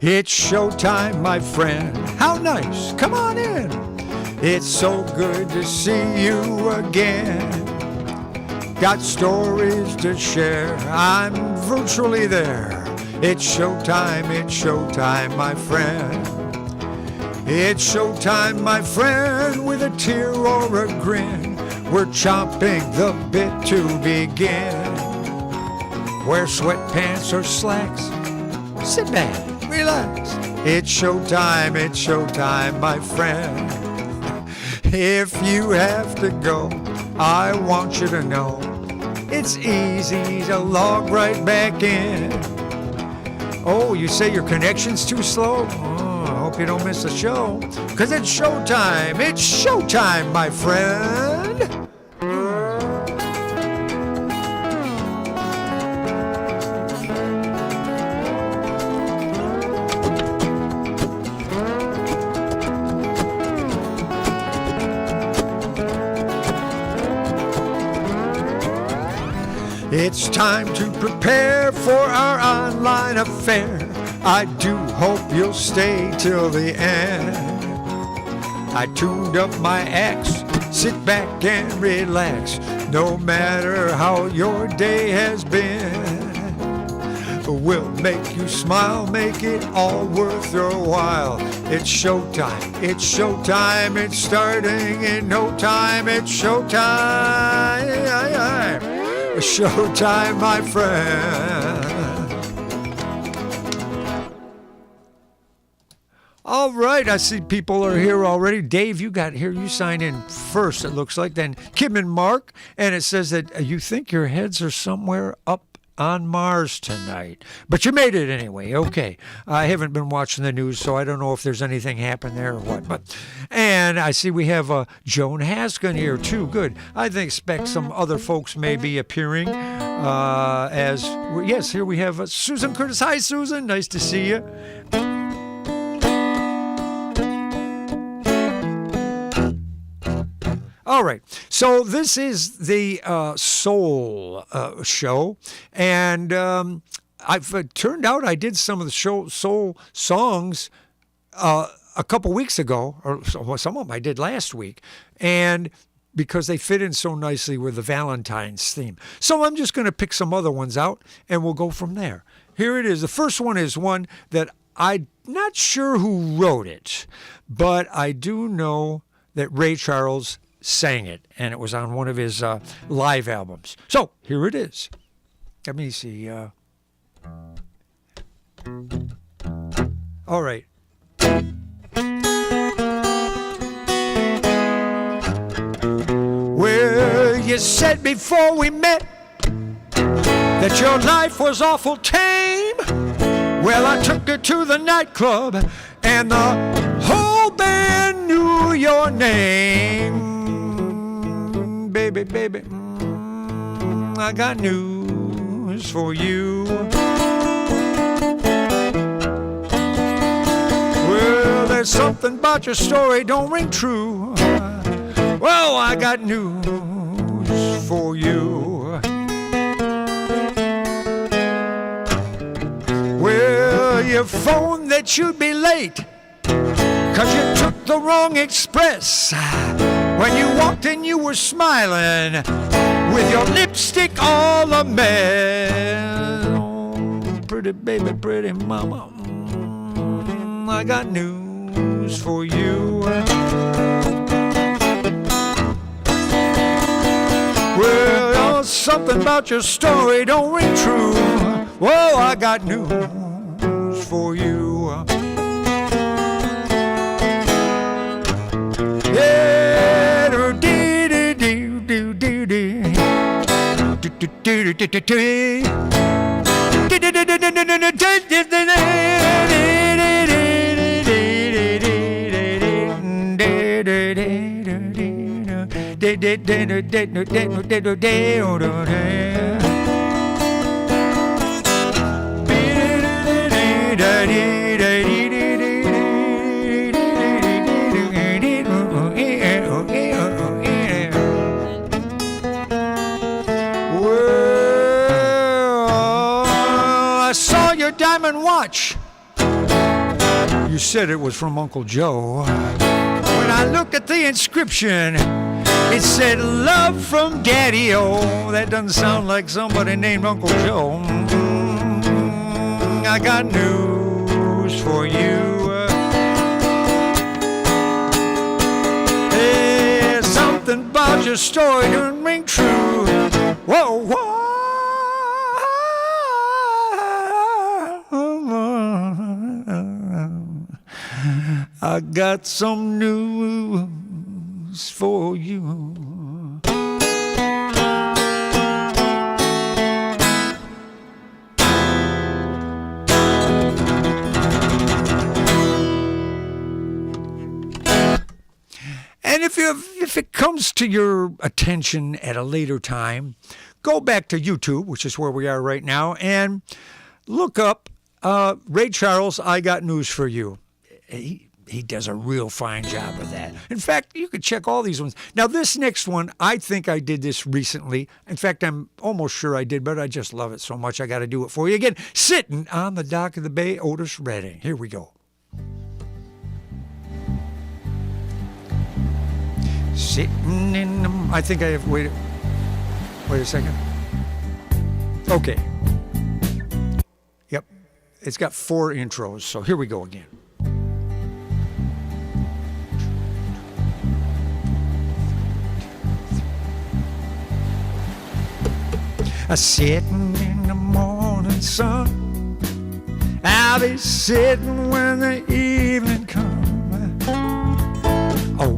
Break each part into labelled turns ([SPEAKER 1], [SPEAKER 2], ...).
[SPEAKER 1] It's showtime, my friend. How nice. Come on in. It's so good to see you again. Got stories to share. I'm virtually there. It's showtime, my friend. It's showtime, my friend, with a tear or a grin. We're chomping the bit to begin. Wear sweatpants or slacks. Sit back, relax. It's showtime, my friend. If you have to go, I want you to know it's easy to log right back in. Oh, you say your connection's too slow? Oh, I hope you don't miss the show. 'Cause it's showtime, my friend. It's time to prepare for our online affair. I do hope you'll stay till the end. I tuned up my axe, sit back and relax. No matter how your day has been, we'll make you smile, make it all worth your while. It's showtime, it's starting in no time. It's showtime, my friend. All right, I see people are here already. Dave, you got here. You signed in first, it looks like. Then Kim and Mark, and it says that you think your heads are somewhere up on Mars tonight. But you made it anyway. Okay. I haven't been watching the news, so I don't know if there's anything happened there or what. And I see we have Joan Haskin here, too. Good. I expect some other folks may be appearing yes, here we have Susan Curtis. Hi, Susan. Nice to see you. All right, so this is the soul show, and I've turned out I did some of the soul songs a couple weeks ago, or some of them I did last week, and because they fit in so nicely with the Valentine's theme. So I'm just going to pick some other ones out, and we'll go from there. Here it is. The first one is one that I'm not sure who wrote it, but I do know that Ray Charles sang it, and it was on one of his live albums. So here it is. Let me see. All right. Well, you said before we met that your life was awful tame. Well, I took her to the nightclub, and the whole band knew your name. Baby, I got news for you. Well, there's something about your story don't ring true. Well, I got news for you. Well, you phoned that you'd be late 'cause you took the wrong express. When you walked in, you were smiling with your lipstick all a mess. Oh, pretty baby, pretty mama, I got news for you. Well, something about your story don't ring true. Whoa, I got news for you. Yeah, do do do do do do do do do diamond watch you said it was from Uncle Joe. When I look at the inscription, it said, love from Daddy-O. That doesn't sound like somebody named Uncle Joe. I got news for you. Hey, something about your story didn't ring true. Whoa, whoa. I got some news for you. And if it comes to your attention at a later time, go back to YouTube, which is where we are right now, and look up Ray Charles, I Got News for You. He does a real fine job of that. In fact, you could check all these ones. Now, this next one, I think I did this recently. In fact, I'm almost sure I did, but I just love it so much I got to do it for you again. Sitting on the Dock of the Bay, Otis Redding. Here we go. Sitting in the... I think I have... Wait a second. Okay. Yep. It's got 4 intros, so here we go again. Sitting in the morning sun, I'll be sitting when the evening comes,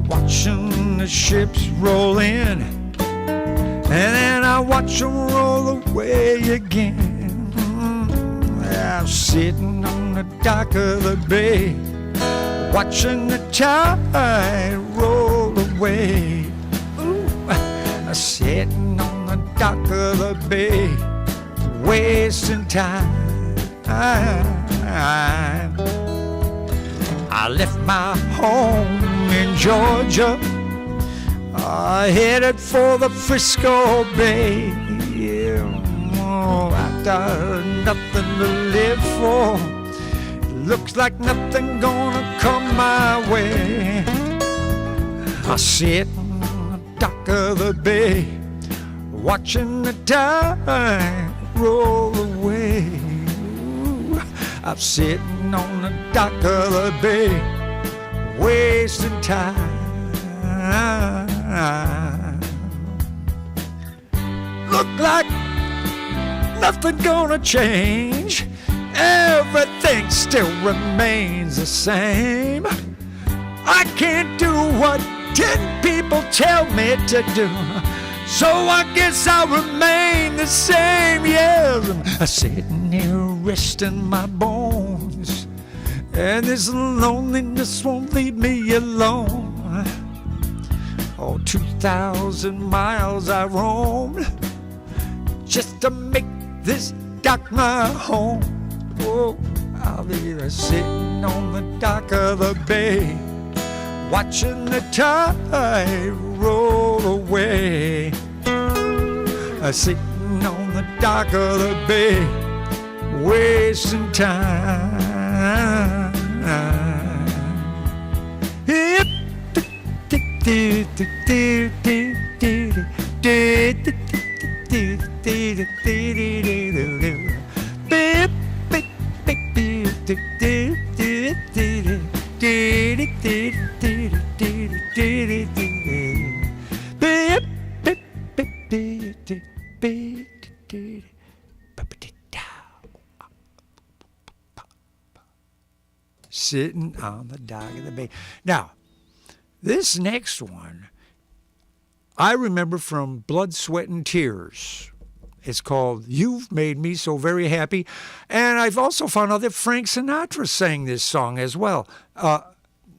[SPEAKER 1] watching the ships roll in, and then I watch them roll away again. I'm sitting on the dock of the bay, watching the tide roll away. Ooh, sitting on the dock of the bay, wasting time. I left my home in Georgia, headed for the Frisco Bay. Oh, I got nothing to live for. Looks like nothing gonna come my way. I sit on the dock of the bay, watching the tide roll away. Ooh, I'm sitting on the dock of the bay, wasting time. Look like nothing gonna change. Everything still remains the same. I can't do what 10 people tell me to do, so I guess I'll remain the same. Yes, I'm sitting here resting my bones, and this loneliness won't leave me alone. Oh, 2,000 miles I roamed just to make this dock my home. Oh, I'll be there sitting on the dock of the bay, watching the tide roll away. Sitting on the dock of the bay, wasting time. Hip, sitting on the dock of the bay. Now, this next one, I remember from Blood, Sweat, and Tears. It's called You've Made Me So Very Happy. And I've also found out that Frank Sinatra sang this song as well.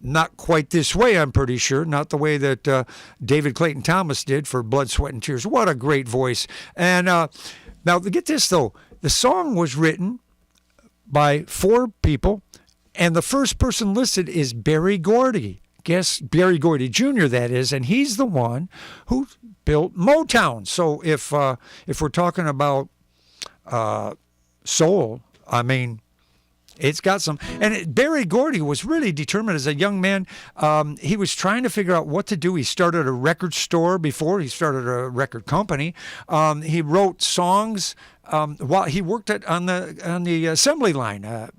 [SPEAKER 1] Not quite this way, I'm pretty sure. Not the way that David Clayton Thomas did for Blood, Sweat, and Tears. What a great voice. And now, get this, though. The song was written by 4 people, and the first person listed is Berry Gordy. Guess Berry Gordy Jr., that is, and he's the one who built Motown. So if we're talking about soul, I mean, It's got some. And Barry Gordy was really determined as a young man. He was trying to figure out what to do. He started a record store before he started a record company. He wrote songs while he worked on the assembly line,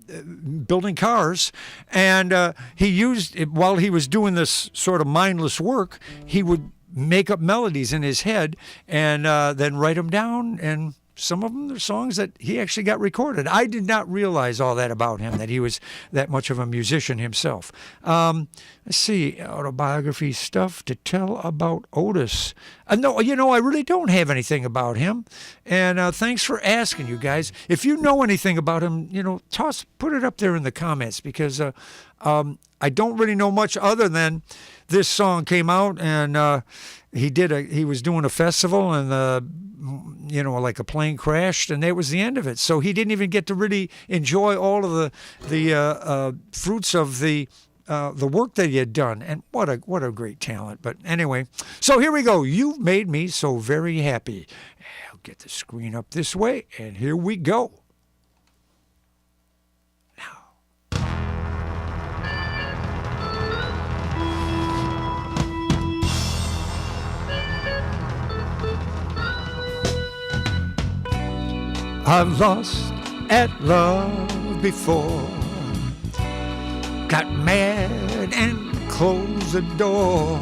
[SPEAKER 1] building cars. And he used, while he was doing this sort of mindless work, he would make up melodies in his head and then write them down, and some of them are songs that he actually got recorded. I did not realize all that about him, that he was that much of a musician himself. Let's see, autobiography stuff to tell about Otis. No, I really don't have anything about him. And thanks for asking, you guys. If you know anything about him, put it up there in the comments, because I don't really know much other than this song came out, and he was doing a festival, and like a plane crashed, and that was the end of it. So he didn't even get to really enjoy all of the fruits of the work that he had done. And what a great talent. But anyway, so here we go. You've made me so very happy. I'll get the screen up this way, and here we go. I've lost at love before, got mad and closed the door,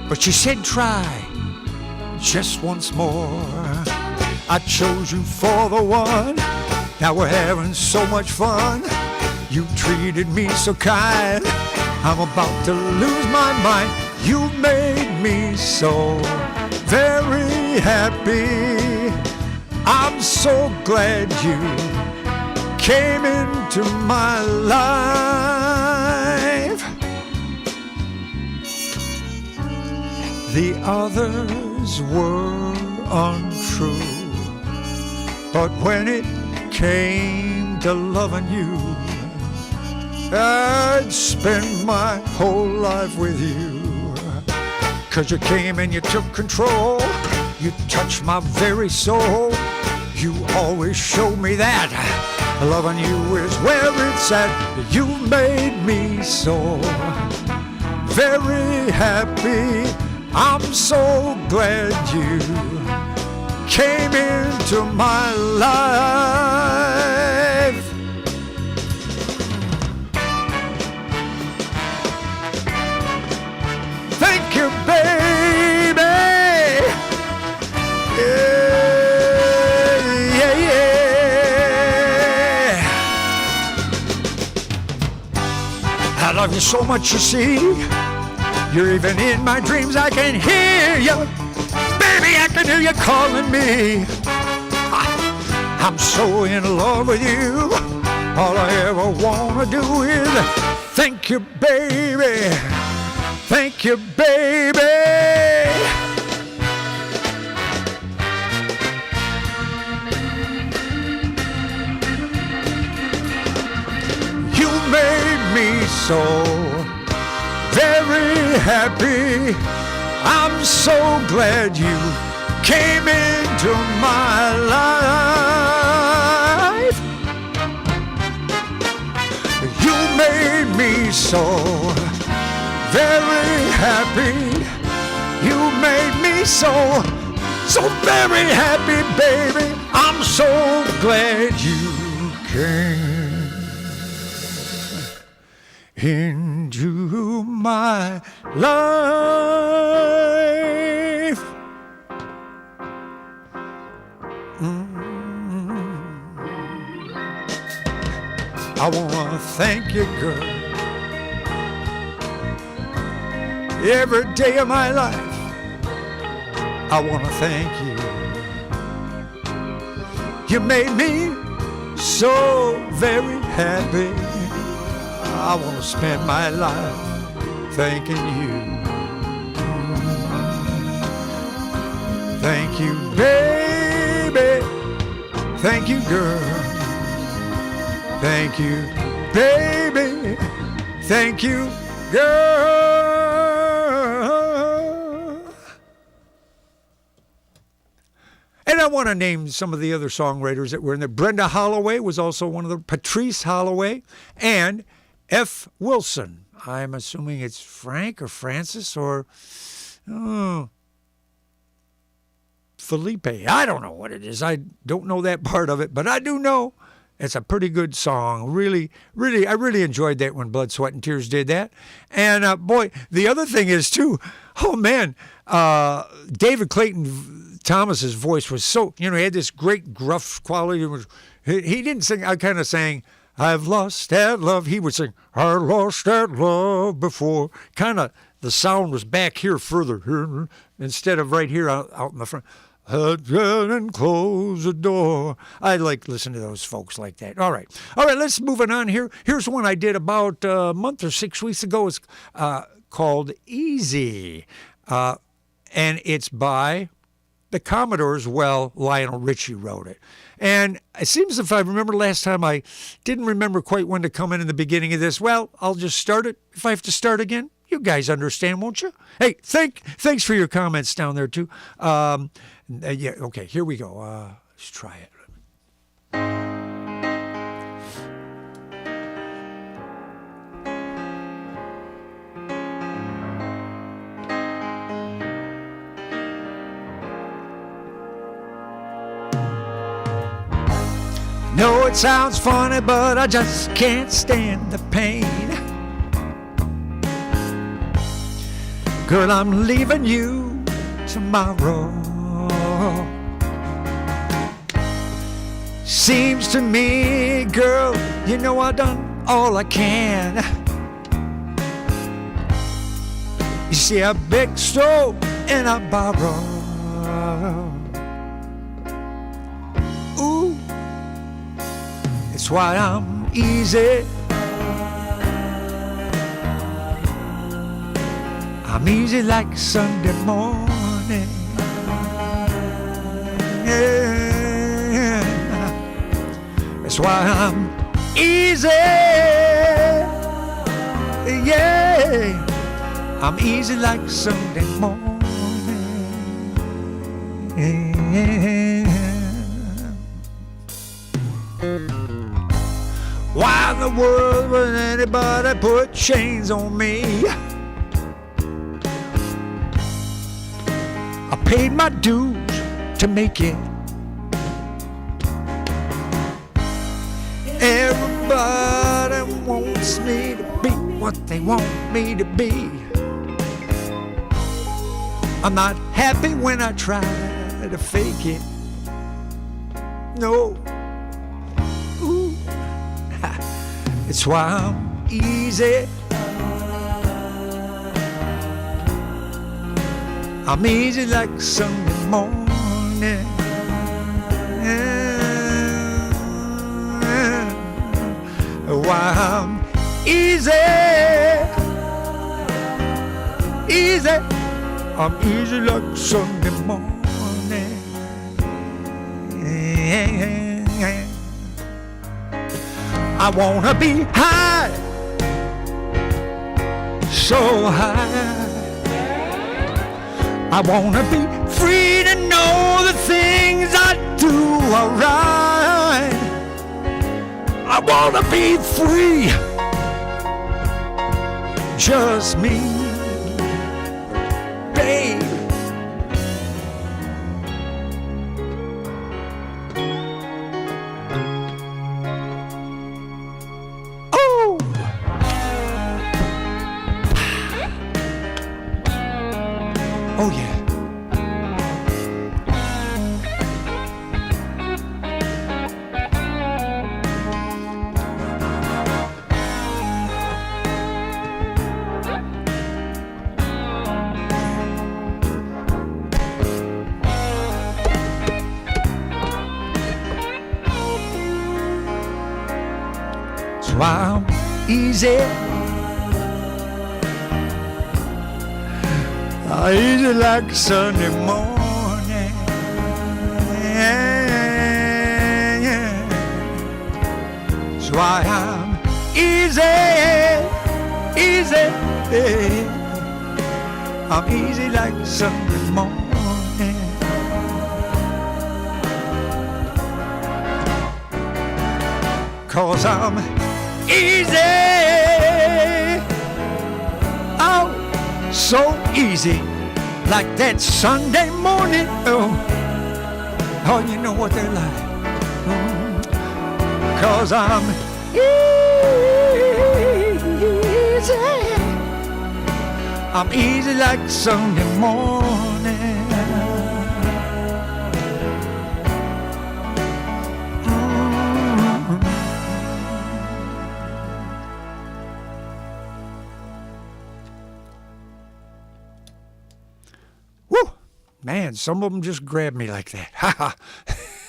[SPEAKER 1] but she said try just once more. I chose you for the one, now we're having so much fun. You treated me so kind, I'm about to lose my mind. You made me so very happy. I'm so glad you came into my life. The others were untrue, but when it came to loving you, I'd spend my whole life with you. 'Cause you came and you took control, you touched my very soul. You always show me that loving you is where it's at. You made me so very happy. I'm so glad you came into my life. Thank you, baby. Yeah. I love you so much, you see. You're even in my dreams, I can hear you. Baby, I can hear you calling me. I'm so in love with you. All I ever want to do is thank you, baby. Thank you, baby. You made me so very happy. I'm so glad you came into my life. You made me so very happy. You made me so very happy, baby. I'm so glad you came into my life. I want to thank you, girl. Every day of my life, I want to thank you. You made me so very happy. I want to spend my life thanking you. Thank you, baby. Thank you, girl. Thank you, baby. Thank you, girl. And I want to name some of the other songwriters that were in there. Brenda Holloway was also one of them. Patrice Holloway and F. Wilson. I'm assuming it's Frank or Francis or Felipe. I don't know what it is. I don't know that part of it, but I do know it's a pretty good song. Really, I really enjoyed that when Blood, Sweat, and Tears did that. And boy, the other thing is too, oh man, David Clayton Thomas's voice was so, he had this great gruff quality. He didn't sing, I kind of sang, I've lost that love. He would sing, I lost that love before. Kind of, the sound was back here further instead of right here out in the front. And close the door. I like listening to those folks like that. All right, let's move on here. Here's one I did about a month or 6 weeks ago. It's called Easy. And it's by the Commodores. Well, Lionel Richie wrote it. And it seems if I remember last time I didn't remember quite when to come in the beginning of this. Well, I'll just start it. If I have to start again, you guys understand, won't you? Hey, thanks for your comments down there, too. Yeah, okay, here we go. Let's try it. No, it sounds funny, but I just can't stand the pain. Girl, I'm leaving you tomorrow. Seems to me, girl, I've done all I can. You see, I beg, stole, and I borrow. Ooh, it's why I'm easy. I'm easy like Sunday morning. Yeah. That's why I'm easy. Yeah. I'm easy like Sunday morning. Yeah. Why in the world would anybody put chains on me? I paid my dues to make it. Everybody wants me to be what they want me to be. I'm not happy when I try to fake it. No. Ooh. It's why I'm easy. I'm easy like Sunday morning. Why I'm easy. I'm easy like Sunday morning. I wanna be high, so high. I wanna be free to know the things I do are right. I wanna be free, just me, babe. Oh, oh yeah. Why I'm easy. Easy like Sunday morning. That's why I'm easy. I'm easy like Sunday morning. 'cause I'm easy. Oh, so easy, like that Sunday morning. Oh, you know what they're like. 'Cause I'm easy. I'm easy like Sunday morning. Woo! Man, some of them just grab me like that. Ha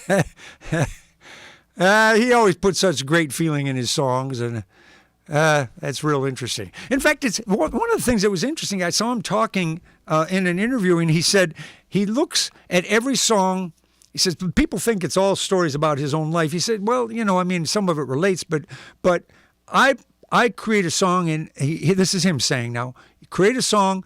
[SPEAKER 1] ha. He always puts such great feeling in his songs, and that's real interesting. In fact, it's one of the things that was interesting. I saw him talking in an interview, and he said he looks at every song. He says people think it's all stories about his own life. He said, well, you know, I mean, some of it relates, but I create a song, and this is him saying now, create a song,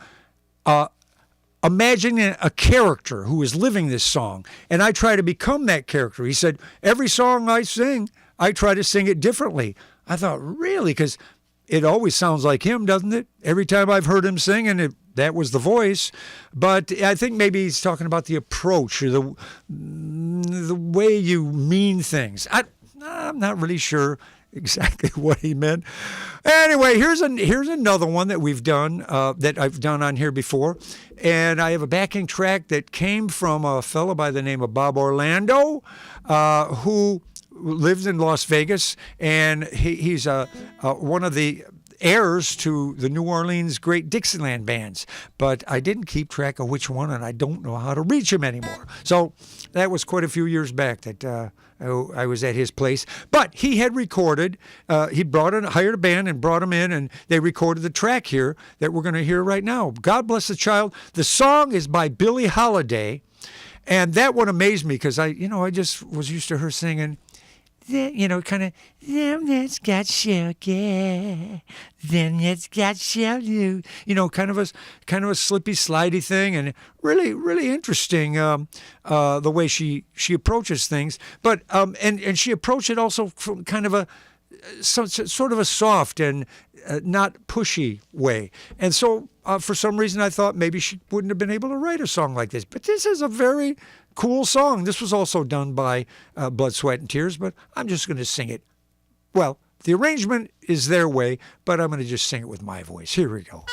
[SPEAKER 1] imagining a character who is living this song, and I try to become that character. He said, every song I sing, I try to sing it differently. I thought, really? Because it always sounds like him, doesn't it? Every time I've heard him sing, and that was the voice. But I think maybe he's talking about the approach or the way you mean things. I'm not really sure exactly what he meant. Anyway, here's another one that we've done, that I've done on here before. And I have a backing track that came from a fellow by the name of Bob Orlando, who lives in Las Vegas, and he's one of the heirs to the New Orleans Great Dixieland bands. But I didn't keep track of which one, and I don't know how to reach him anymore. So that was quite a few years back that I was at his place. But he had recorded, he hired a band and brought them in, and they recorded the track here that we're going to hear right now. God Bless the Child. The song is by Billie Holiday, and that one amazed me because I just was used to her singing, kind of, them that's got sugar, them that's got sugar, kind of a slippy, slidey thing, and really, really interesting the way she approaches things. But and she approached it also from kind of sort of a soft and not pushy way. And so for some reason I thought maybe she wouldn't have been able to write a song like this. But this is a very cool song. This was also done by Blood, Sweat, and Tears, but I'm just going to sing it. Well, the arrangement is their way, but I'm going to just sing it with my voice. Here we go.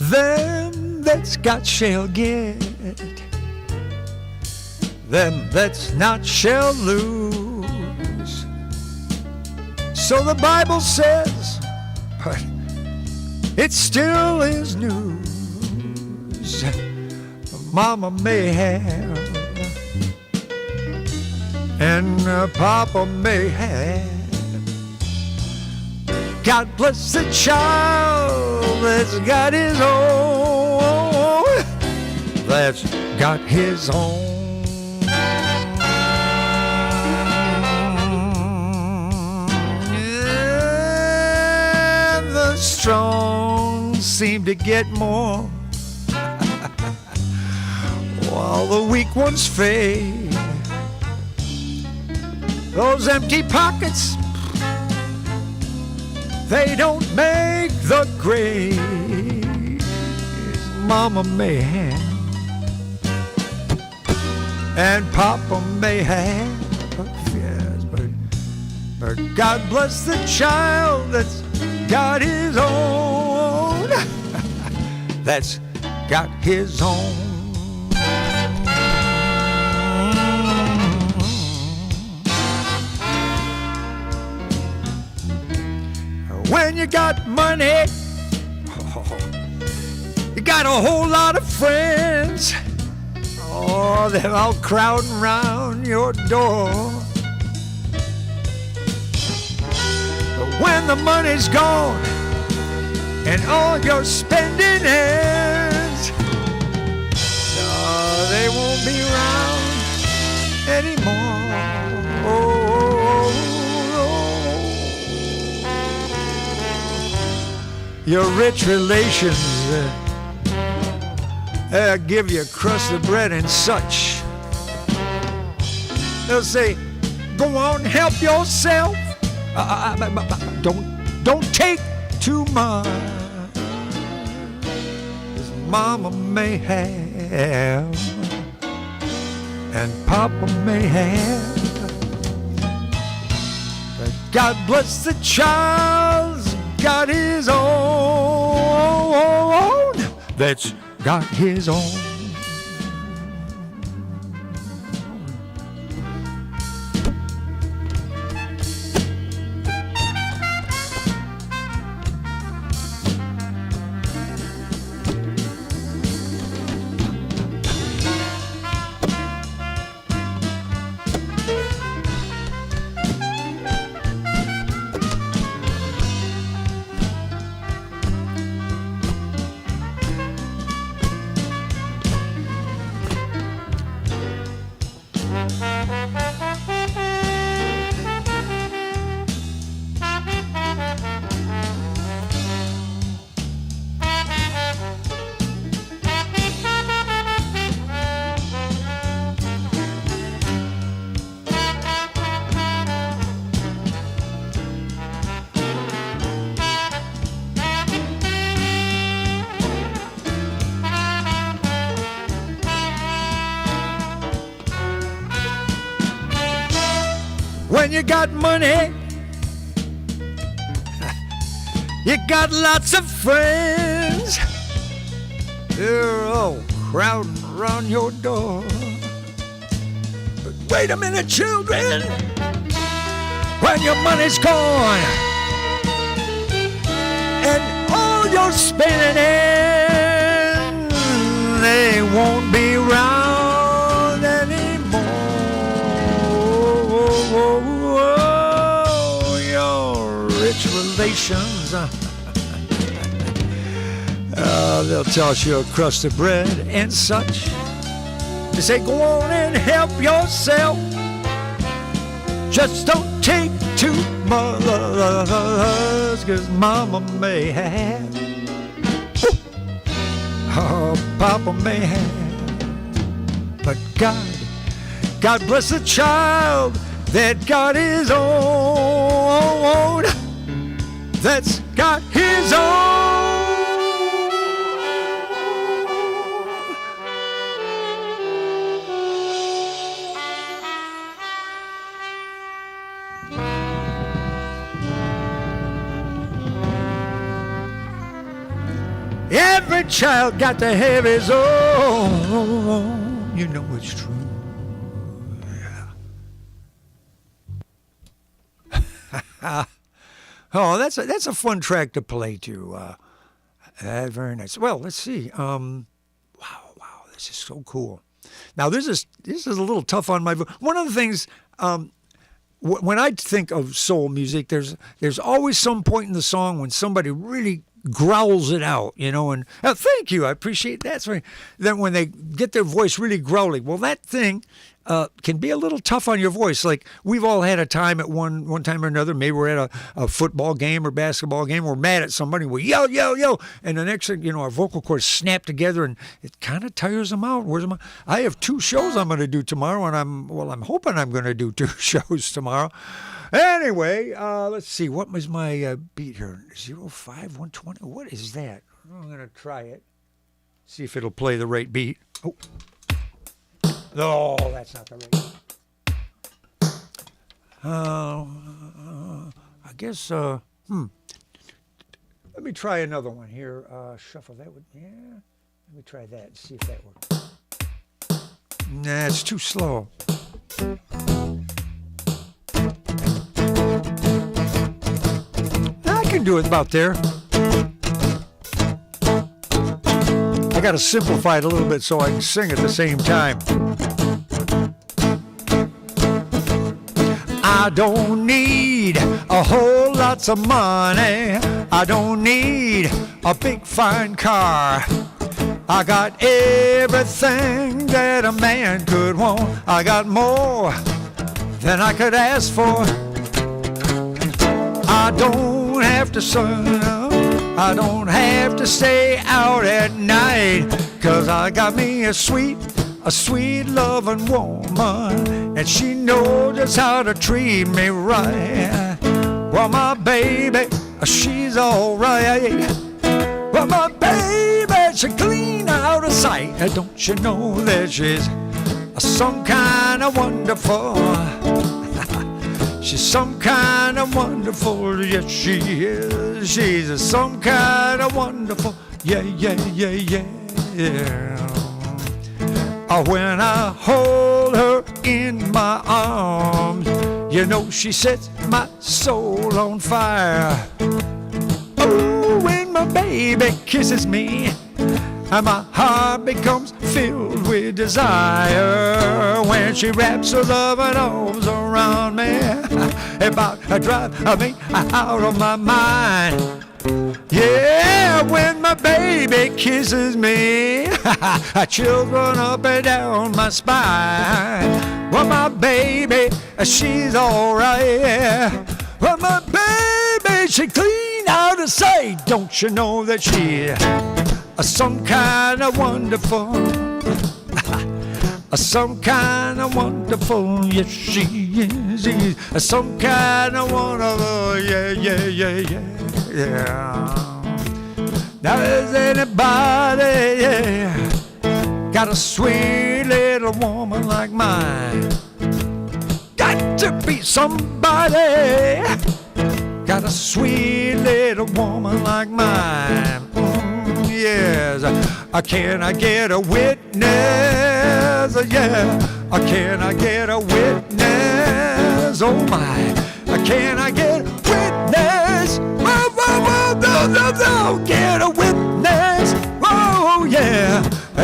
[SPEAKER 1] Them that's got shall get, them that's not shall lose. So the Bible says, but it still is news. Mama may have, and Papa may have. God bless the child that's got his own, that's got his own. And the strong seem to get more, while the weak ones fade. Those empty pockets, they don't make the grade. Mama may have, and Papa may have, yes, but God bless the child that's got his own, that's got his own. When you got money, you got a whole lot of friends. Oh, they're all crowding around your door. when the money's gone and all your spending ends. No, they won't be around anymore. Your rich relations give you a crust of bread and such. They'll say, go on, help yourself. Don't take too much. 'Cause Mama may have, and Papa may have. But God bless the child's got his own. That's got his own. When you got money, you got lots of friends. They're all crowding around your door. But wait a minute, children. When your money's gone and all your spending, they won't be around anymore. Your rich relations, they'll toss you a crust of bread and such. They say, go on and help yourself. Just don't take too much, 'cause Mama may have, oh, Papa may have. But God bless the child that got his own. That's got his own. Every child got to have his own. You know it's true. Yeah. Oh, that's a fun track to play too. Very nice. Well, let's see. Wow, this is so cool. Now this is a little tough on my voice. One of the things. When I think of soul music, there's always some point in the song when somebody really growls it out, you know, and thank you, I appreciate that. Then when they get their voice really growly, well, that thing can be a little tough on your voice. Like we've all had a time at one time or another, maybe we're at a football game or basketball game, we're mad at somebody, we yell, and the next thing, you know, our vocal cords snap together and it kind of tires them out. I have 2 shows I'm going to do tomorrow, and I'm hoping I'm going to do 2 shows tomorrow. Anyway, let's see, what was my beat here? 05-120, what is that? I'm going to try it, see if it'll play the right beat. Oh. No, that's not the right. I guess, let me try another one here. Shuffle that one. Yeah, let me try that and see if that works. Nah, it's too slow. I can do it about there. I got to simplify it a little bit so I can sing at the same time. I don't need a whole lot lots of money. I don't need a big fine car. I got everything that a man could want. I got more than I could ask for. I don't have to sun up, I don't have to stay out at night, 'cause I got me a sweet loving woman, and she knows just how to treat me right. Well, my baby, she's alright. Well, my baby, she's clean out of sight. Don't you know that she's some kind of wonderful? She's some kind of wonderful, yes she is. She's some kind of wonderful, yeah, yeah, yeah, yeah. When I hold her in my arms, you know she sets my soul on fire. Oh, when my baby kisses me, and my heart becomes filled with desire. When she wraps her loving arms around me, about to drive me out of my mind. Yeah, when my baby kisses me, chills run up and down my spine. Well, my baby, she's alright. Well, my baby, she clean out of sight. Don't you know that she's some kind of wonderful, some kind of wonderful, yes she is. She's some kind of wonderful, yeah, yeah, yeah, yeah, yeah. Now is anybody, yeah, got a sweet little woman like mine? Got to be somebody, got a sweet little woman like mine. Yes, can I get a witness? Yeah, can I get a witness? Oh my, can I get a witness? Oh, get a witness. Oh yeah,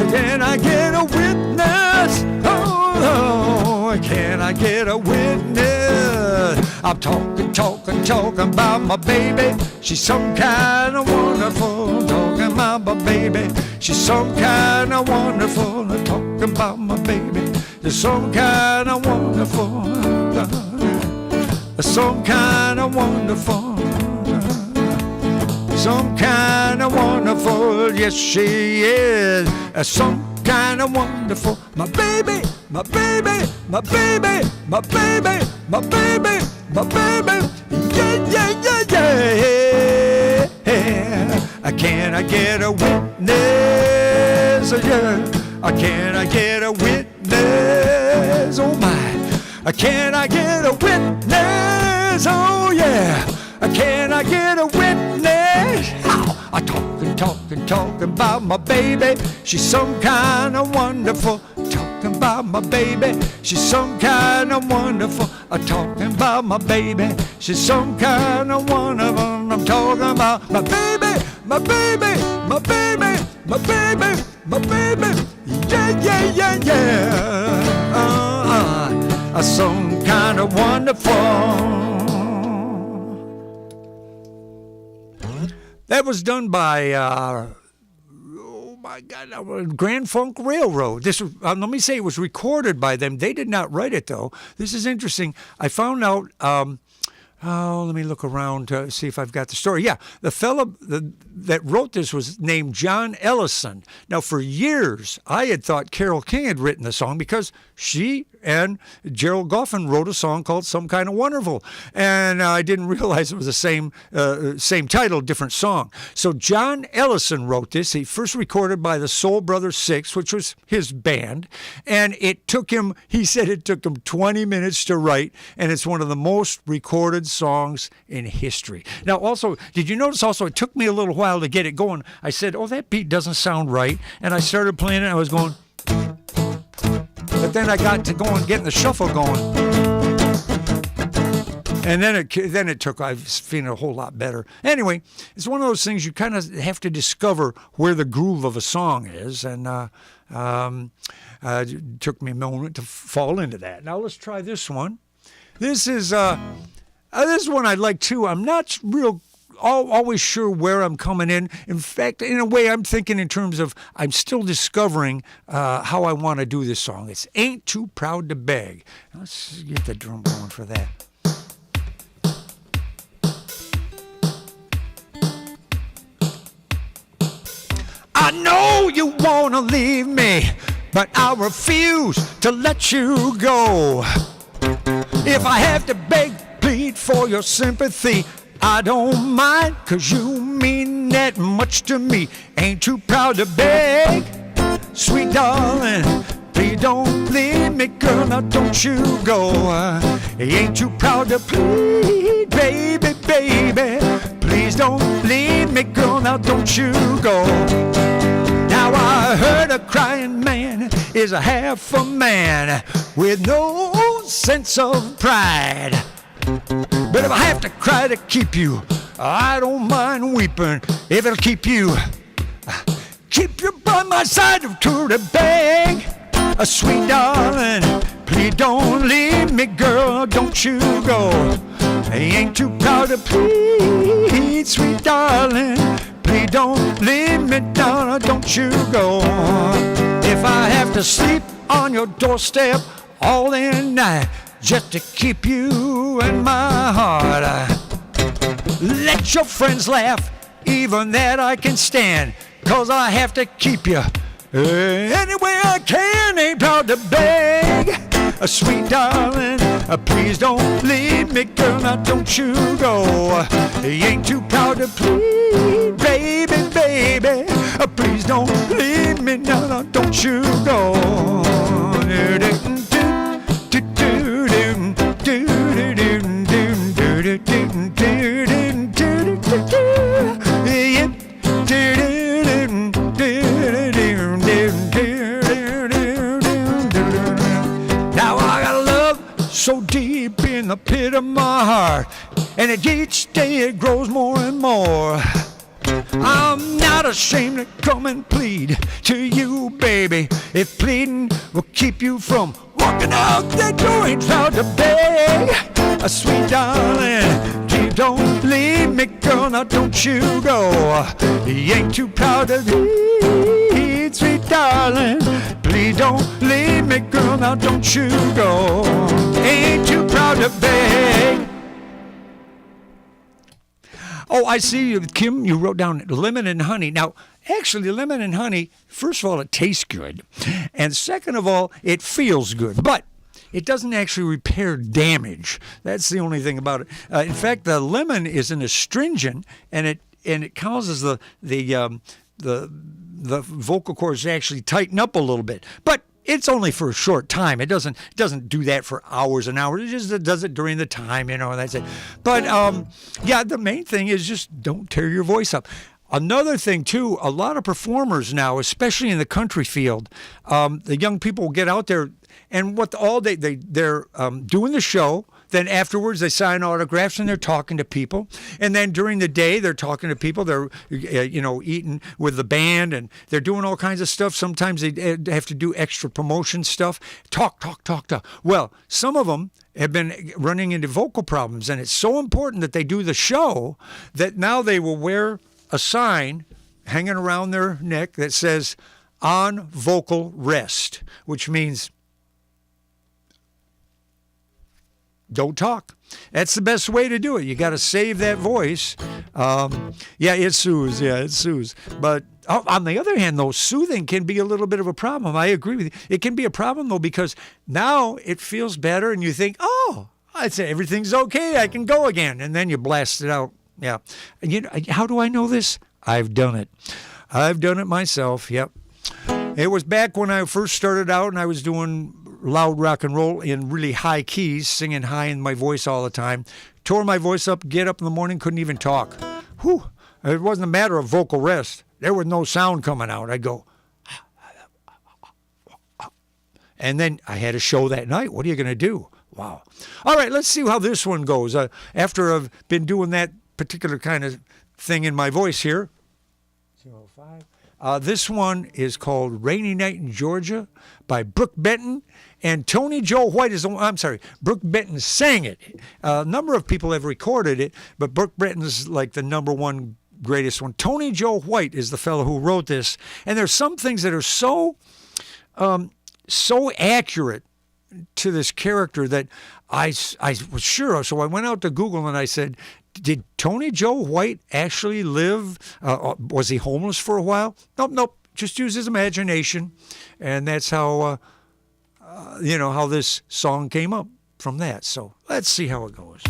[SPEAKER 1] can I get a witness? Oh, can I get a witness? I'm talking about my baby. She's some kind of wonderful. Talking about my baby. She's some kind of wonderful. Talking about my baby. She's some kind of wonderful. Some kind of wonderful. Some kind of wonderful. Yes, she is. Some kind of wonderful. My baby, my baby, my baby, my baby, my baby, my baby. Yeah, yeah, yeah, yeah. Can I get a witness? Yeah. Can I get a witness? Oh my. Can I get a witness? Oh yeah. Can I get a witness? I'm talking about my baby. She's some kind of wonderful. Talking about my baby. She's some kind of wonderful. I'm talking about my baby. She's some kind of wonderful. I'm talking about my baby, my baby, my baby, my baby, my baby. Yeah, yeah, yeah, yeah. Some kind of wonderful. That was done by, oh my God, Grand Funk Railroad. This, let me say, it was recorded by them. They did not write it, though. This is interesting. I found out, let me look around to see if I've got the story. Yeah, the fellow that wrote this was named John Ellison. Now, for years, I had thought Carole King had written the song because she and Gerald Goffin wrote a song called Some Kind of Wonderful. And I didn't realize it was the same title, different song. So John Ellison wrote this. He first recorded by the Soul Brothers Six, which was his band. And it took him, he said it took him 20 minutes to write. And it's one of the most recorded songs in history. Now, also, did you notice also it took me a little while to get it going? I said, oh, that beat doesn't sound right. And I started playing it. And I was going... But then I got to getting the shuffle going. And then it took, I was feeling a whole lot better. Anyway, it's one of those things you kind of have to discover where the groove of a song is. And it took me a moment to fall into that. Now let's try this one. This is This one I like too. I'm not real always sure where I'm coming in. In fact, in a way, I'm thinking in terms of I'm still discovering how I want to do this song. It's Ain't Too Proud to Beg. Let's get the drum going for that. I know you want to leave me, but I refuse to let you go. If I have to beg, plead for your sympathy, I don't mind, 'cause you mean that much to me. Ain't too proud to beg, sweet darling, please don't leave me, girl, now don't you go. Ain't too proud to plead, baby, baby, please don't leave me, girl, now don't you go. Now I heard a crying man is a half a man with no sense of pride. But if I have to cry to keep you, I don't mind weeping if it'll keep you by my side to the beg. Sweet darling, please don't leave me, girl, don't you go. I ain't too proud to plead, sweet darling, please don't leave me down, don't you go. If I have to sleep on your doorstep all in night just to keep you in my heart, let your friends laugh, even that I can stand, 'cause I have to keep you any way I can. Ain't proud to beg, sweet darling, please don't leave me, girl, now don't you go. Ain't too proud to plead, baby, baby, please don't leave me, now don't you go. Now I got love so deep in the pit of my heart, and each day it grows more and more. I'm not ashamed to come and plead to you, baby, if pleading will keep you from walking out that door. Ain't proud to beg, sweet darling, please don't leave me, girl, now don't you go. You ain't too proud to leave, sweet darling, please don't leave me, girl, now don't you go. Ain't too proud to beg. Oh, I see you, Kim, you wrote down lemon and honey. Now, actually, lemon and honey, first of all, it tastes good. And second of all, it feels good. But it doesn't actually repair damage. That's the only thing about it. In fact, the lemon is an astringent, and it causes the vocal cords to actually tighten up a little bit. But it's only for a short time. It doesn't do that for hours and hours. It just does it during the time, and that's it. But yeah, the main thing is just don't tear your voice up. Another thing too, a lot of performers now, especially in the country field, the young people will get out there, and they're doing the show. Then afterwards, they sign autographs and they're talking to people. And then during the day, they're talking to people. They're, eating with the band, and they're doing all kinds of stuff. Sometimes they have to do extra promotion stuff. Talk. Well, some of them have been running into vocal problems, and it's so important that they do the show that now they will wear a sign hanging around their neck that says "on vocal rest," which means don't talk. That's the best way to do it. You got to save that voice. It soothes. But on the other hand, though, soothing can be a little bit of a problem. I agree with you. It can be a problem, though, because now it feels better and you think, oh, I'd say everything's okay. I can go again. And then you blast it out. Yeah. And how do I know this? I've done it. I've done it myself. Yep. It was back when I first started out and I was doing loud rock and roll in really high keys, singing high in my voice all the time. Tore my voice up, get up in the morning, couldn't even talk. Whew. It wasn't a matter of vocal rest. There was no sound coming out. I'd go, and then I had a show that night. What are you going to do? Wow. All right, let's see how this one goes. After I've been doing that particular kind of thing in my voice here. 05. This one is called Rainy Night in Georgia by Brooke Benton. And Tony Joe White is the one, I'm sorry, Brooke Benton sang it. A number of people have recorded it, but Brooke Benton's like the number one greatest one. Tony Joe White is the fellow who wrote this. And there's some things that are so accurate to this character that I was sure of. So I went out to Google and I said, did Tony Joe White actually live? Was he homeless for a while? Nope. Just use his imagination. And that's how... how this song came up from that. So let's see how it goes.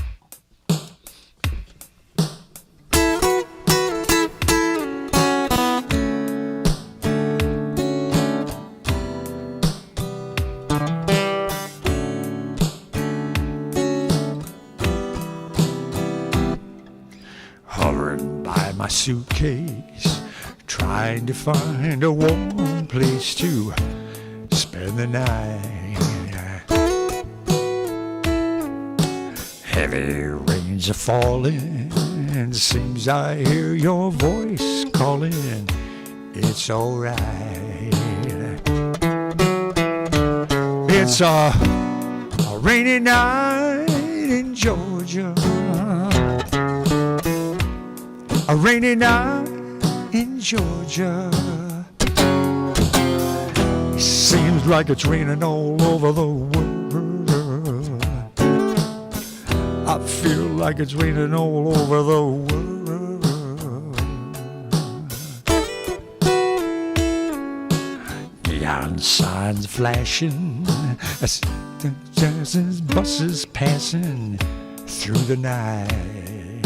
[SPEAKER 1] Hovering by my suitcase, trying to find a warm place to spend the night. Heavy rains are falling, and seems I hear your voice calling. It's alright. It's a rainy night in Georgia. A rainy night in Georgia. Seems like it's raining all over the world. I feel like it's raining all over the world. Neon signs flashing as buses passing through the night.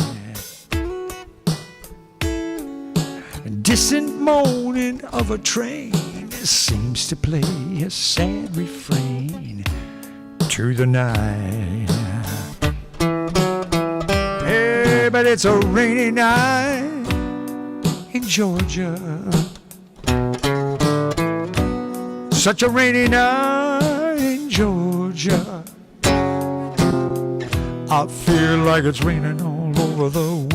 [SPEAKER 1] Distant moaning of a train seems to play a sad refrain to the night. Hey, but it's a rainy night in Georgia. Such a rainy night in Georgia. I feel like it's raining all over the world.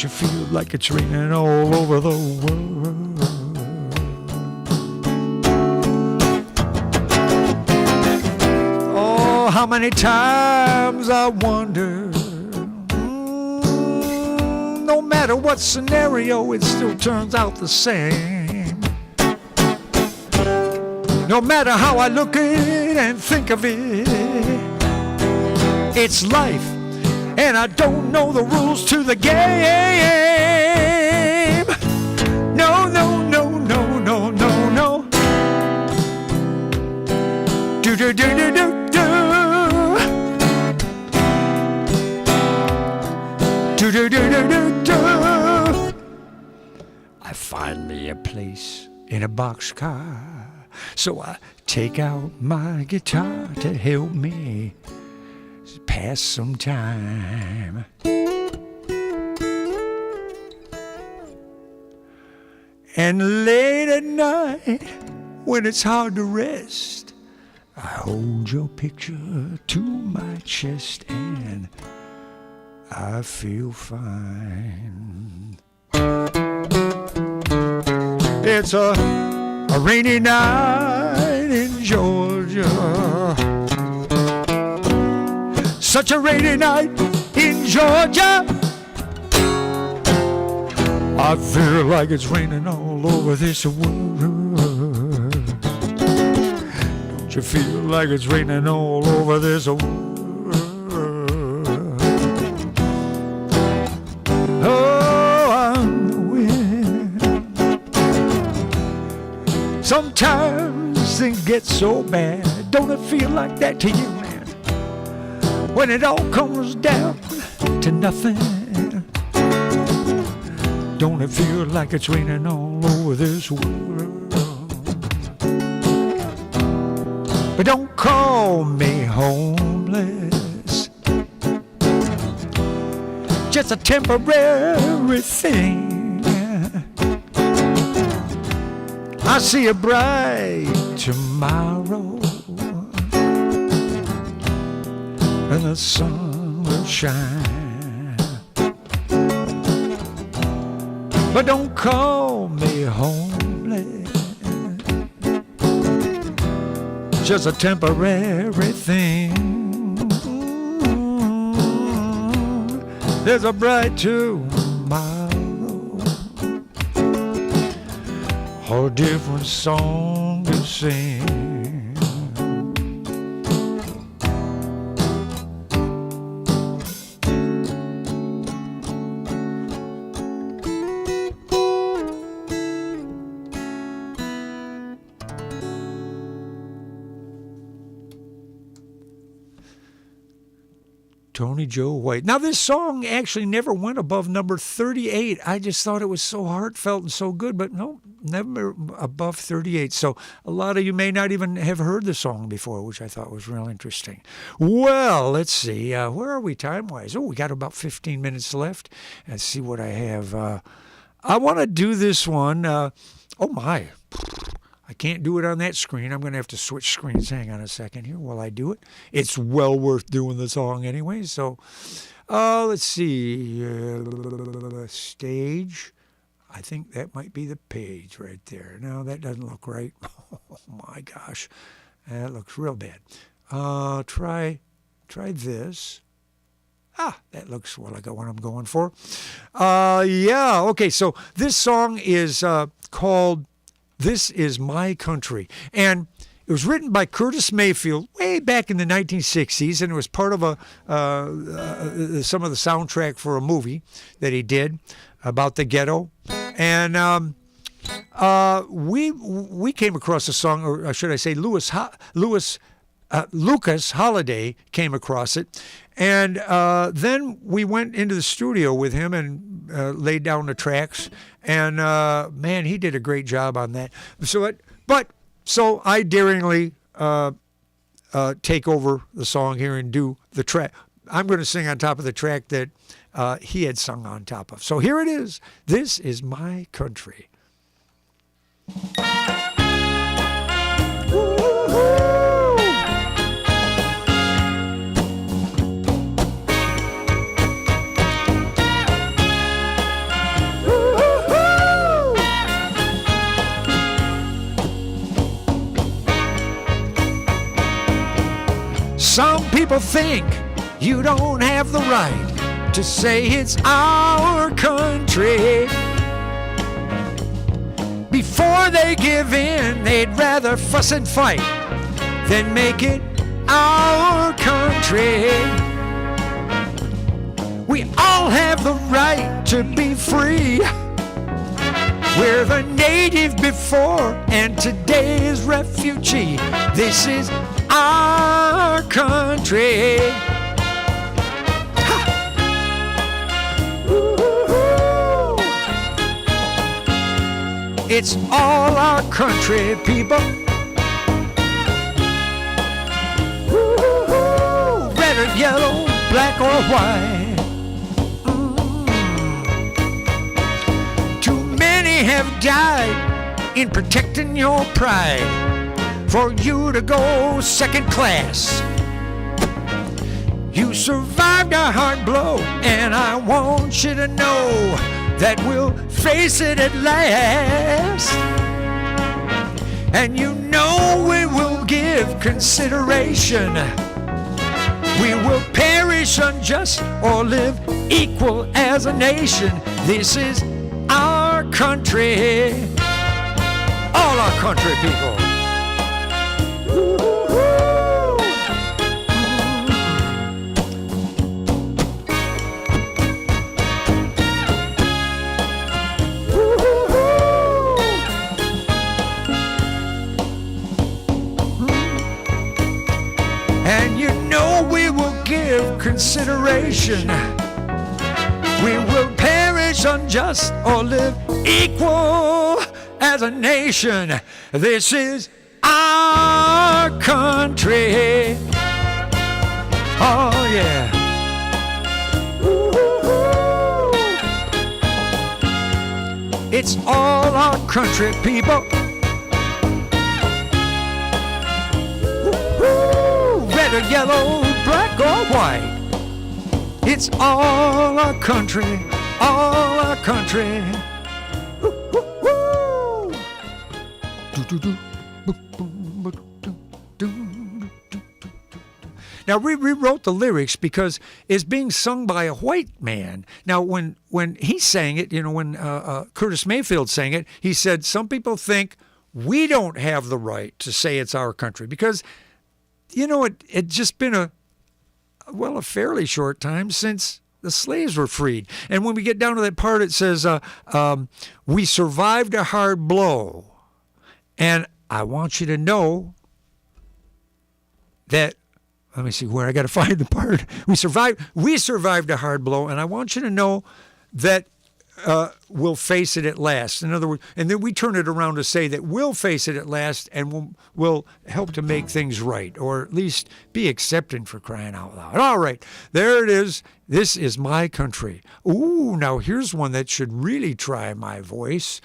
[SPEAKER 1] You feel like it's raining all over the world. Oh, how many times I wonder, no matter what scenario, it still turns out the same. No matter how I look at it and think of it, it's life. And I don't know the rules to the game. No, no, no, no, no, no, no. Do, do, do, do, do, do. Do, do, do, do, do, do. I find me a place in a boxcar, so I take out my guitar to help me pass some time. And late at night, when it's hard to rest, I hold your picture to my chest and I feel fine. It's a rainy night in Georgia. Such a rainy night in Georgia. I feel like it's raining all over this world. Don't you feel like it's raining all over this world? Oh, I'm the wind. Sometimes things get so bad. Don't it feel like that to you, man? When it all comes down to nothing, don't it feel like it's raining all over this world? But don't call me homeless, just a temporary thing. I see a bright tomorrow, and the sun will shine. but don't call me homeless. Just a temporary thing. There's a bright tomorrow, a different song to sing. Tony Joe White. Now, this song actually never went above number 38. I just thought it was so heartfelt and so good, but no, never above 38. So a lot of you may not even have heard the song before, which I thought was real interesting. Well, let's see. Where are we time-wise? Oh, we got about 15 minutes left. Let's see what I have. I want to do this one. Oh, my. I can't do it on that screen. I'm going to have to switch screens. Hang on a second here while I do it. It's well worth doing the song anyway. So let's see. Stage. I think that might be the page right there. No, that doesn't look right. Oh, my gosh. That looks real bad. Try this. That looks like what I'm going for. Yeah, okay. So this song is called This Is My Country. And it was written by Curtis Mayfield way back in the 1960s, and it was part of some of the soundtrack for a movie that he did about the ghetto. And we came across a song, or should I say Lucas Holiday came across it. And then we went into the studio with him and laid down the tracks. And, man, he did a great job on that. So I daringly take over the song here and do the track. I'm going to sing on top of the track that he had sung on top of. So here it is. This is my country. Some people think you don't have the right to say it's our country. Before they give in, they'd rather fuss and fight than make it our country. We all have the right to be free. We're the native before and today's refugee. This is our country. It's all our country, people. Red or yellow, black or white. Too many have died in protecting your pride. For you to go second class. You survived a hard blow, and I want you to know that we'll face it at last. And you know we will give consideration. We will perish unjust or live equal as a nation. This is our country. All our country, people. Consideration. We will perish unjust or live equal as a nation. This is our country. Oh yeah. It's all our country, people. Red or yellow, black or white. It's all our country, all our country. Now, we rewrote the lyrics because it's being sung by a white man. Now, when he sang it, when Curtis Mayfield sang it, he said, some people think we don't have the right to say it's our country because, it just been a fairly short time since the slaves were freed. And when we get down to that part, it says, we survived a hard blow. And I want you to know that, let me see where I got to find the part. We survived a hard blow, and I want you to know that we'll face it at last. In other words, and then we turn it around to say that we'll face it at last, and we'll help to make things right, or at least be accepted, for crying out loud. All right, there it is. This is my country. Ooh, now here's one that should really try my voice.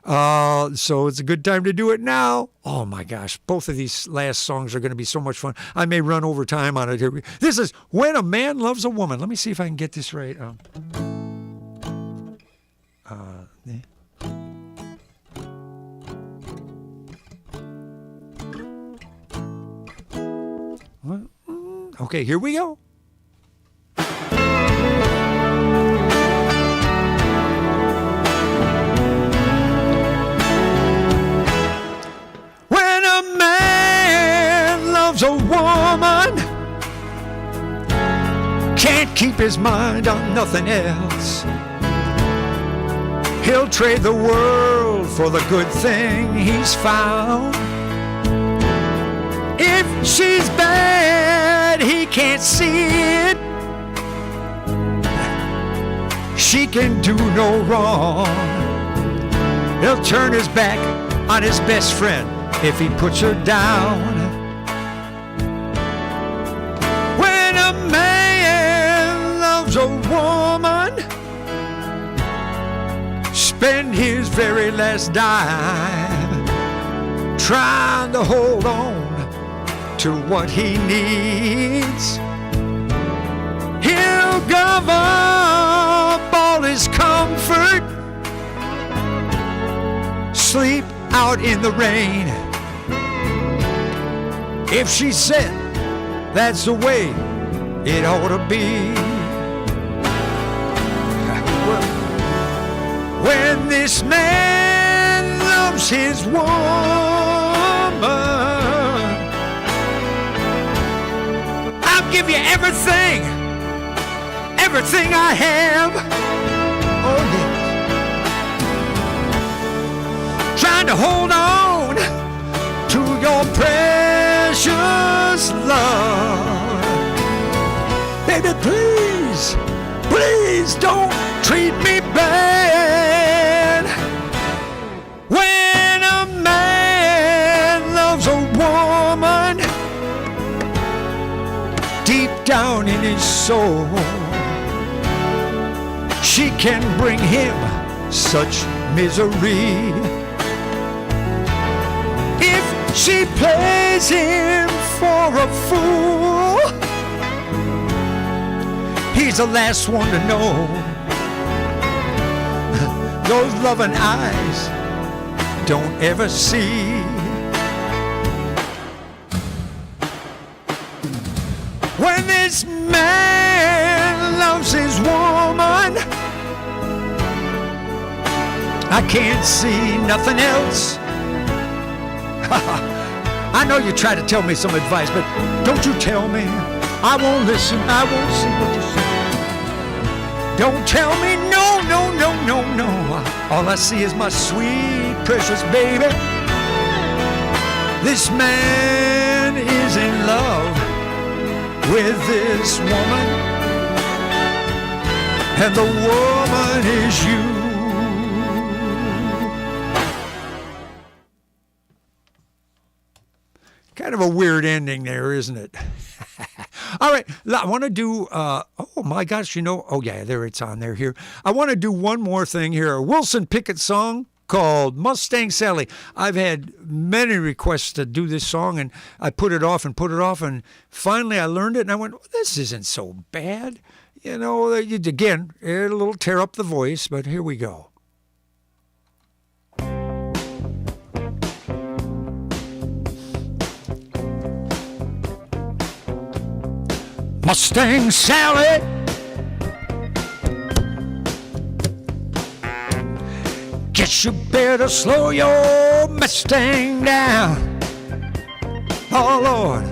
[SPEAKER 1] So it's a good time to do it now. Oh my gosh, both of these last songs are going to be so much fun. I may run over time on it here. This is When a Man Loves a Woman. Let me see if I can get this right. Okay, here we go. When a man loves a woman, can't keep his mind on nothing else. He'll trade the world for the good thing he's found. If she's bad, he can't see it. She can do no wrong. He'll turn his back on his best friend if he puts her down. When a man loves a woman, spend his very last dime trying to hold on to what he needs. He'll give up all his comfort, sleep out in the rain. If she said that's the way it ought to be. When this man loves his woman, I'll give you everything I have. Oh yes. Trying to hold on to your precious love. Baby, please, please don't treat me bad. When a man loves a woman, deep down in his soul, she can bring him such misery. If she plays him for a fool, he's the last one to know. Those loving eyes don't ever see. When this man loves his woman, I can't see nothing else. I know you try to tell me some advice, but don't you tell me. I won't listen. I won't see what you say. Don't tell me no, no, no, no, no. All I see is my sweet, precious baby. This man is in love with this woman, and the woman is you. Kind of a weird ending there, isn't it? All right, I want to do, oh my gosh, oh yeah, there it's on there here. I want to do one more thing here, a Wilson Pickett song called Mustang Sally. I've had many requests to do this song, and I put it off, and finally I learned it, and I went, well, this isn't so bad. Again, it'll a little tear up the voice, but here we go. Mustang Sally. Guess you better slow your Mustang down. Oh, Lord.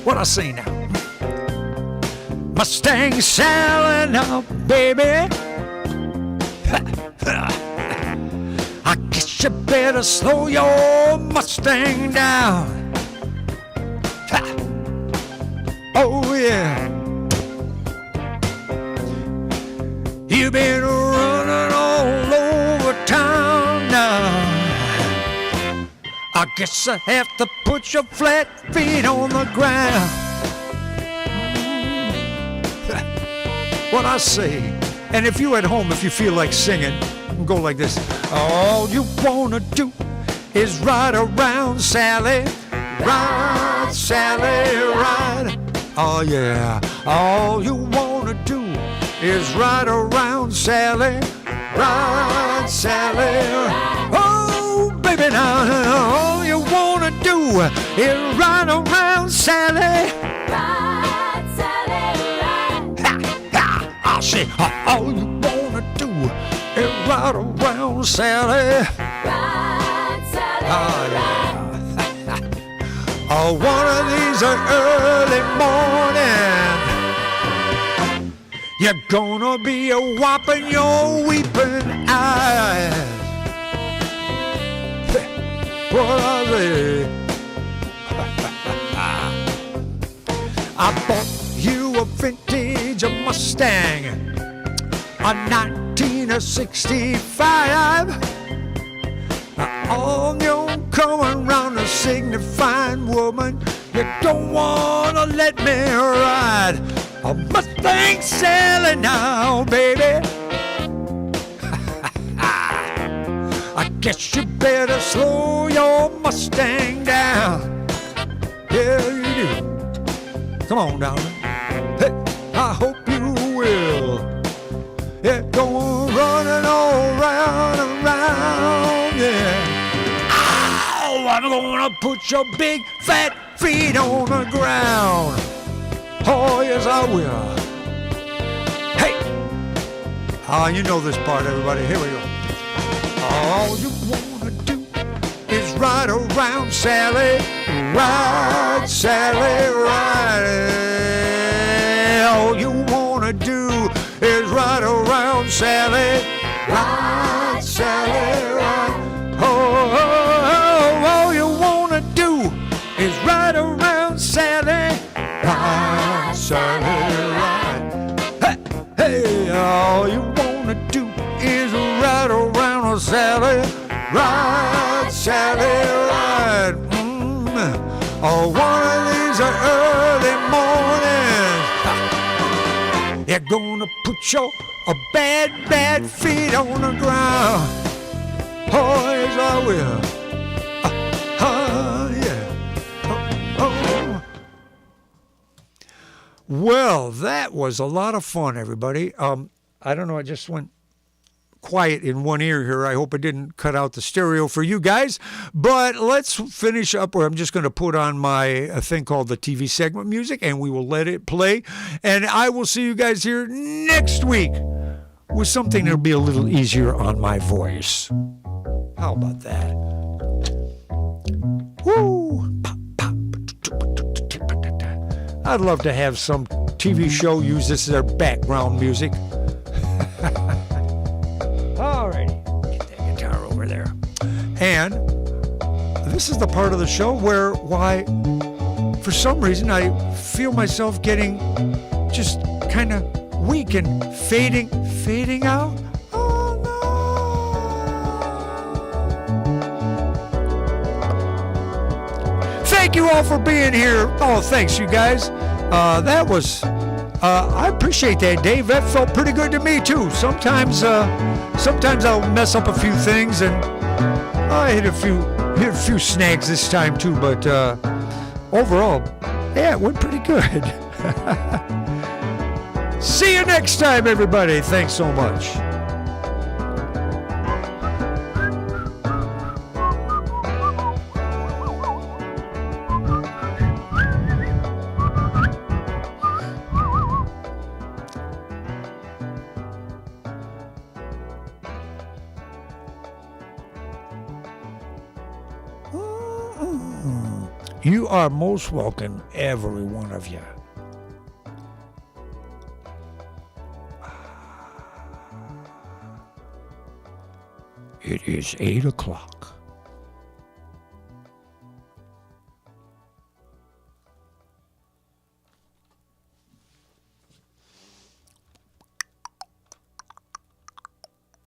[SPEAKER 1] What I say now? Mustang Sally now, baby. I guess you better slow your Mustang down. Oh, yeah. You've been running all over town now. I guess I have to put your flat feet on the ground. What I say. And if you at home, if you feel like singing, go like this. All you wanna do is ride around, Sally. Ride, Sally, ride. Oh, yeah. All you wanna do is ride around, Sally. Ride, Sally. Oh, baby, now all you wanna do is ride around, Sally.
[SPEAKER 2] Ride, Sally, ride.
[SPEAKER 1] Ha, ha. I say, all you wanna do is ride around, Sally.
[SPEAKER 2] Ride, Sally,
[SPEAKER 1] Oh,
[SPEAKER 2] ride.
[SPEAKER 1] yeah. Oh, one of these early mornings, you're gonna be a whopping your weeping eyes. What I say? I bought you a vintage Mustang, a 1965. On your coming round a signifying woman, you don't wanna let me ride a Mustang Sally now, baby. I guess you better slow your Mustang down. Yeah, you do. Come on, darling. Hey, I hope you will. Yeah, go on running all round and round, yeah. Ow, I'm gonna put your big fat feet on the ground. Oh, yes, I will. Hey! You know this part, everybody. Here we go. All you wanna do is ride around, Sally. Ride, Sally, ride. All you wanna do is ride around, Sally. Ride, Sally, ride. Oh, all you wanna do is ride around, Sally. Ride, Sally, ride. Hey, all you wanna do is ride around, Sally. Ride, Sally, ride. Oh, one of these early mornings, you're gonna put your bad, bad feet on the ground. Oh, yes, I will. Yeah. Oh. Well, that was a lot of fun, everybody. I don't know, I just went quiet in one ear here. I hope it didn't cut out the stereo for you guys. But let's finish up where I'm just going to put on my thing called the TV segment music, and we will let it play. And I will see you guys here next week with something that'll be a little easier on my voice. How about that? Woo! I'd love to have some TV show use this as their background music. Alrighty, get that guitar over there. And this is the part of the show where, for some reason, I feel myself getting just kind of weak and fading out. Oh, no. Thank you all for being here. Oh, thanks, you guys. That was... I appreciate that, Dave. That felt pretty good to me too. Sometimes I'll mess up a few things, and I hit a few snags this time too. But overall, yeah, it went pretty good. See you next time, everybody. Thanks so much. You are most welcome, every one of you. It is 8 o'clock.